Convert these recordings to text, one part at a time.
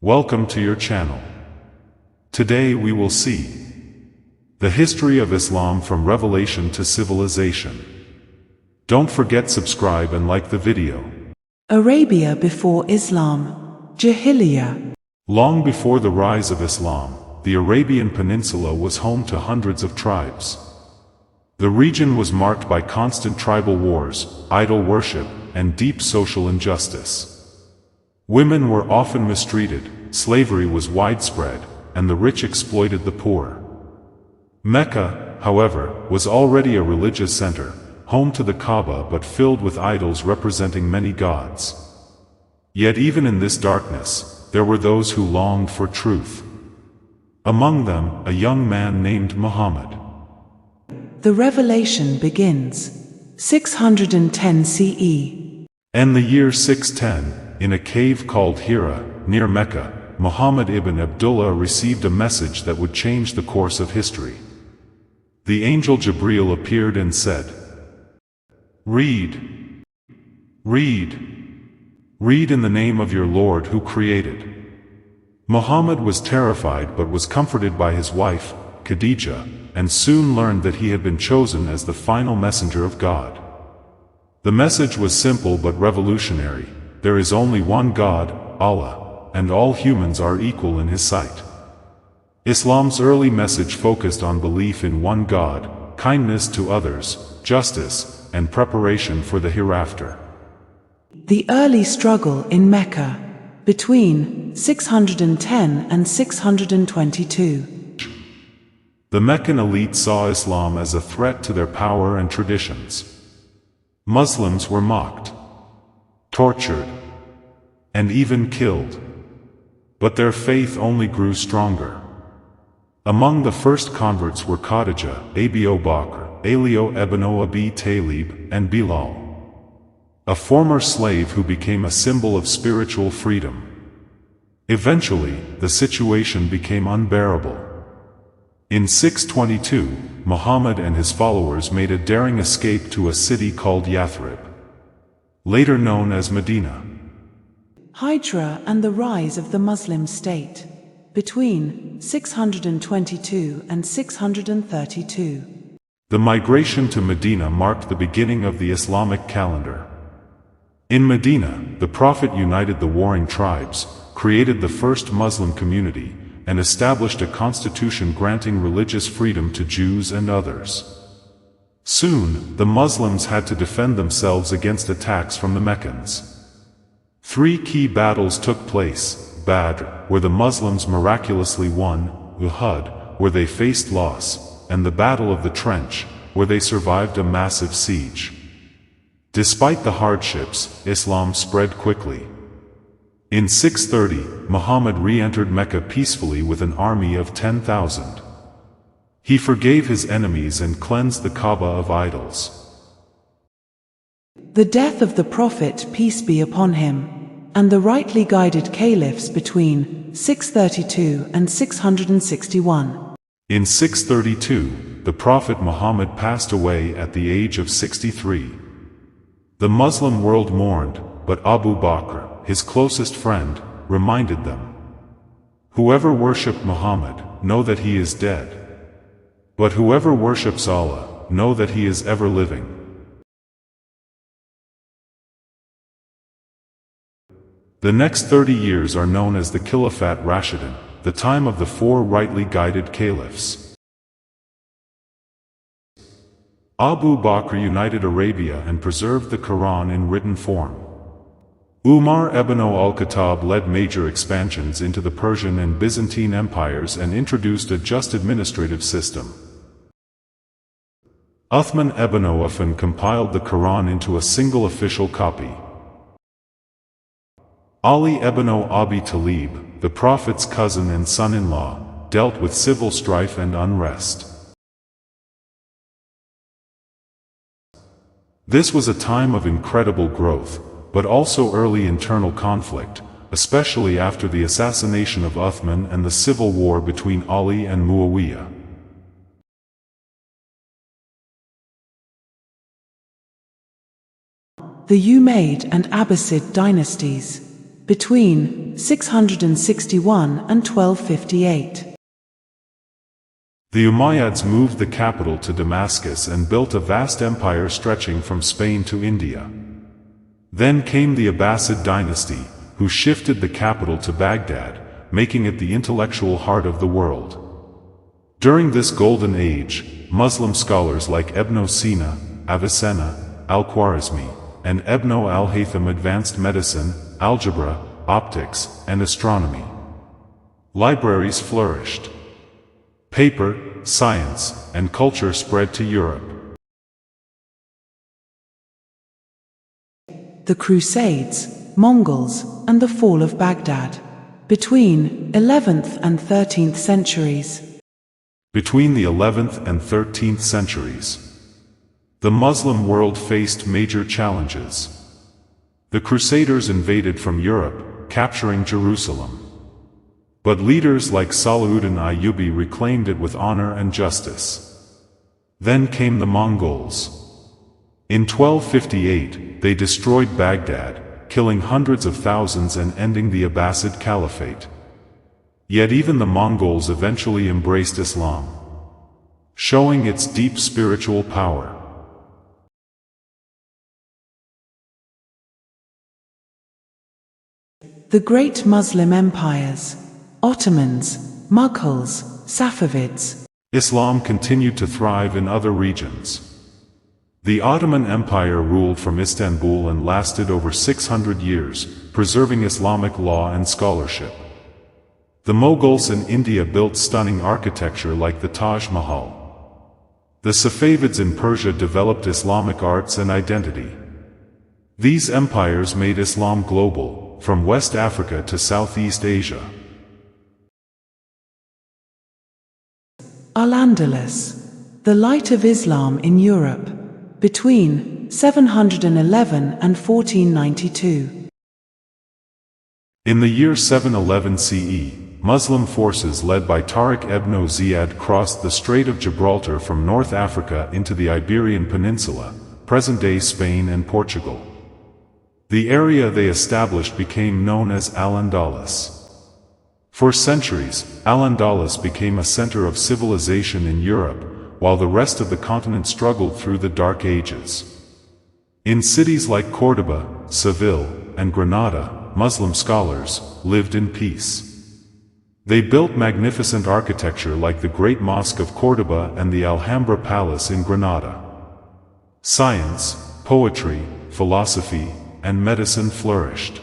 Welcome to your channel. Today we will see the history of Islam from revelation to civilization. Don't forget subscribe and like the video. Arabia before Islam, Jahiliyyah. Long before the rise of Islam, the Arabian Peninsula was home to hundreds of tribes. The region was marked by constant tribal wars, idol worship, and deep social injustice. Women were often mistreated, slavery was widespread, and the rich exploited the poor. Mecca, however, was already a religious center, home to the Kaaba but filled with idols representing many gods. Yet even in this darkness, there were those who longed for truth. Among them, a young man named Muhammad. The revelation begins 610 CE. In the year 610, in a cave called Hira, near Mecca, Muhammad ibn Abdullah received a message that would change the course of history. The angel Jibril appeared and said, "Read. Read. Read in the name of your Lord who created." Muhammad was terrified but was comforted by his wife, Khadija, and soon learned that he had been chosen as the final messenger of God. The message was simple but revolutionary. There is only one God, Allah, and all humans are equal in His sight. Islam's early message focused on belief in one God, kindness to others, justice, and preparation for the hereafter. The early struggle in Mecca, between 610 and 622. The Meccan elite saw Islam as a threat to their power and traditions. Muslims were mocked, tortured, and even killed. But their faith only grew stronger. Among the first converts were Khadija, Abi Bakr, Ali ibn Abi Talib, and Bilal, a former slave who became a symbol of spiritual freedom. Eventually, the situation became unbearable. In 622, Muhammad and his followers made a daring escape to a city called Yathrib, later known as Medina. Hijra and the rise of the Muslim state, between 622 and 632. The migration to Medina marked the beginning of the Islamic calendar. In Medina, the Prophet united the warring tribes, created the first Muslim community, and established a constitution granting religious freedom to Jews and others. Soon, the Muslims had to defend themselves against attacks from the Meccans. Three key battles took place: Badr, where the Muslims miraculously won; Uhud, where they faced loss; and the Battle of the Trench, where they survived a massive siege. Despite the hardships, Islam spread quickly. In 630, Muhammad re-entered Mecca peacefully with an army of 10,000. He forgave his enemies and cleansed the Kaaba of idols. The death of the Prophet, peace be upon him, and the rightly guided caliphs between 632 and 661. In 632, the Prophet Muhammad passed away at the age of 63. The Muslim world mourned, but Abu Bakr, his closest friend, reminded them, "Whoever worshipped Muhammad, know that he is dead. But whoever worships Allah, know that he is ever living." The next 30 years are known as the Khilafat Rashidun, the time of the four rightly guided caliphs. Abu Bakr united Arabia and preserved the Quran in written form. Umar ibn al-Khattab led major expansions into the Persian and Byzantine empires and introduced a just administrative system. Uthman ibn Affan compiled the Quran into a single official copy. Ali ibn Abi Talib, the Prophet's cousin and son-in-law, dealt with civil strife and unrest. This was a time of incredible growth, but also early internal conflict, especially after the assassination of Uthman and the civil war between Ali and Muawiyah. The Umayyad and Abbasid dynasties. between 661 and 1258. The Umayyads moved the capital to Damascus and built a vast empire stretching from Spain to India. Then came the Abbasid dynasty, who shifted the capital to Baghdad, making it the intellectual heart of the world. During this golden age, Muslim scholars like Ibn Sina, Avicenna, Al-Khwarizmi, and Ibn al-Haytham advanced medicine, algebra, optics, and astronomy. Libraries flourished. Paper, science, and culture spread to Europe. The Crusades, Mongols, and the fall of Baghdad, between 11th and 13th centuries. Between the 11th and 13th centuries, the Muslim world faced major challenges. The Crusaders invaded from Europe, capturing Jerusalem. But leaders like Salahuddin Ayyubi reclaimed it with honor and justice. Then came the Mongols. In 1258, they destroyed Baghdad, killing hundreds of thousands and ending the Abbasid Caliphate. Yet even the Mongols eventually embraced Islam, showing its deep spiritual power. The great Muslim empires, Ottomans, Mughals, Safavids. Islam continued to thrive in other regions. The Ottoman Empire ruled from Istanbul and lasted over 600 years, preserving Islamic law and scholarship. The Mughals in India built stunning architecture like the Taj Mahal. The Safavids in Persia developed Islamic arts and identity. These empires made Islam global, from West Africa to Southeast Asia. Al-Andalus, the light of Islam in Europe, between 711 and 1492. In the year 711 CE, Muslim forces led by Tariq ibn Ziyad crossed the Strait of Gibraltar from North Africa into the Iberian Peninsula, present-day Spain and Portugal. The area they established became known as Al-Andalus. For centuries, Al-Andalus became a center of civilization in Europe, while the rest of the continent struggled through the Dark Ages. In cities like Córdoba, Seville, and Granada, Muslim scholars lived in peace. They built magnificent architecture like the Great Mosque of Córdoba and the Alhambra Palace in Granada. Science, poetry, philosophy, and medicine flourished.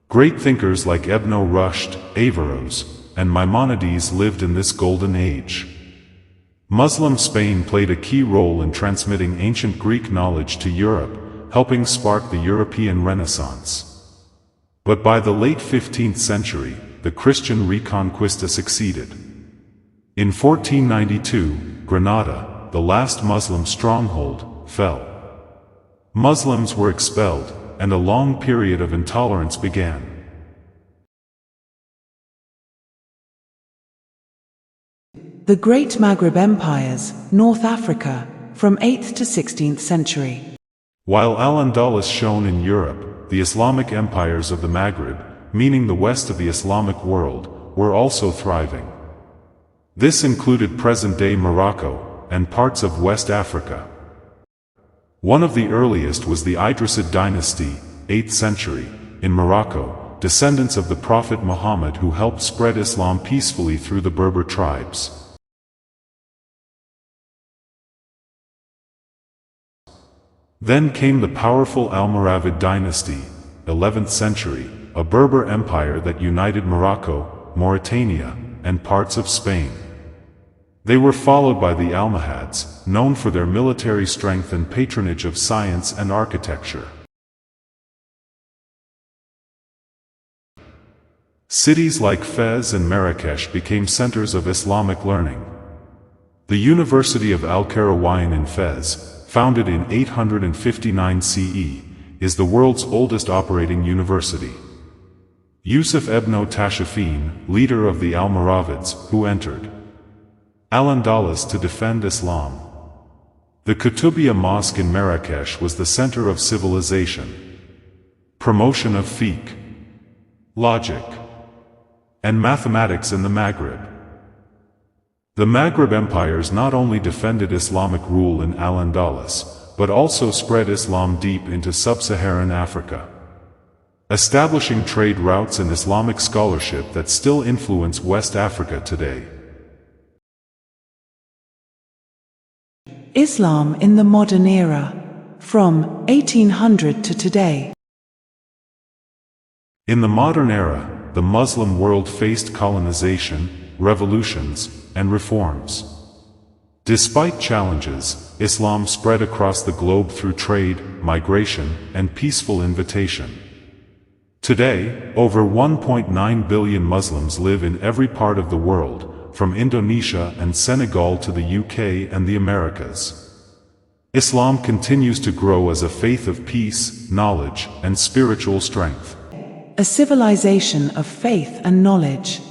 Great thinkers like Ibn Rushd, Averroes, and Maimonides lived in this golden age. Muslim Spain played a key role in transmitting ancient Greek knowledge to Europe, helping spark the European Renaissance. But by the late 15th century, the Christian Reconquista succeeded. In 1492, Granada, the last Muslim stronghold, fell. Muslims were expelled, and a long period of intolerance began. The great Maghreb empires, North Africa, from 8th to 16th century. While Al-Andalus shone in Europe, the Islamic empires of the Maghreb, meaning the west of the Islamic world, were also thriving. This included present-day Morocco, and parts of West Africa. One of the earliest was the Idrisid dynasty, 8th century, in Morocco, descendants of the Prophet Muhammad who helped spread Islam peacefully through the Berber tribes. Then came the powerful Almoravid dynasty, 11th century, a Berber empire that united Morocco, Mauritania, and parts of Spain. They were followed by the Almohads, known for their military strength and patronage of science and architecture. Cities like Fez and Marrakesh became centers of Islamic learning. The University of Al-Qarawiyyin in Fez, founded in 859 CE, is the world's oldest operating university. Yusuf ibn Tashfin, leader of the Almoravids, who entered Al-Andalus to defend Islam. The Qutubiyya Mosque in Marrakesh was the center of civilization. Promotion of fiqh. logic, and mathematics in the Maghreb. The Maghreb empires not only defended Islamic rule in Al-Andalus, but also spread Islam deep into sub-Saharan Africa, establishing trade routes and Islamic scholarship that still influence West Africa today. Islam in the modern era, from 1800 to today. In the modern era, the Muslim world faced colonization, revolutions, and reforms. Despite challenges, Islam spread across the globe through trade, migration, and peaceful invitation. Today, over 1.9 billion Muslims live in every part of the world, from Indonesia and Senegal to the UK and the Americas. Islam continues to grow as a faith of peace, knowledge, and spiritual strength. A civilization of faith and knowledge.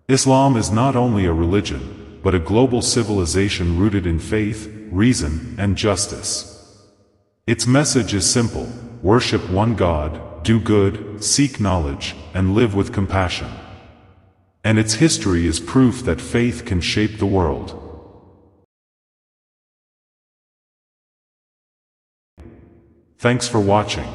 Islam is not only a religion, but a global civilization rooted in faith, reason, and justice. Its message is simple: worship one God, do good, seek knowledge, and live with compassion. And its history is proof that faith can shape the world. Thanks for watching.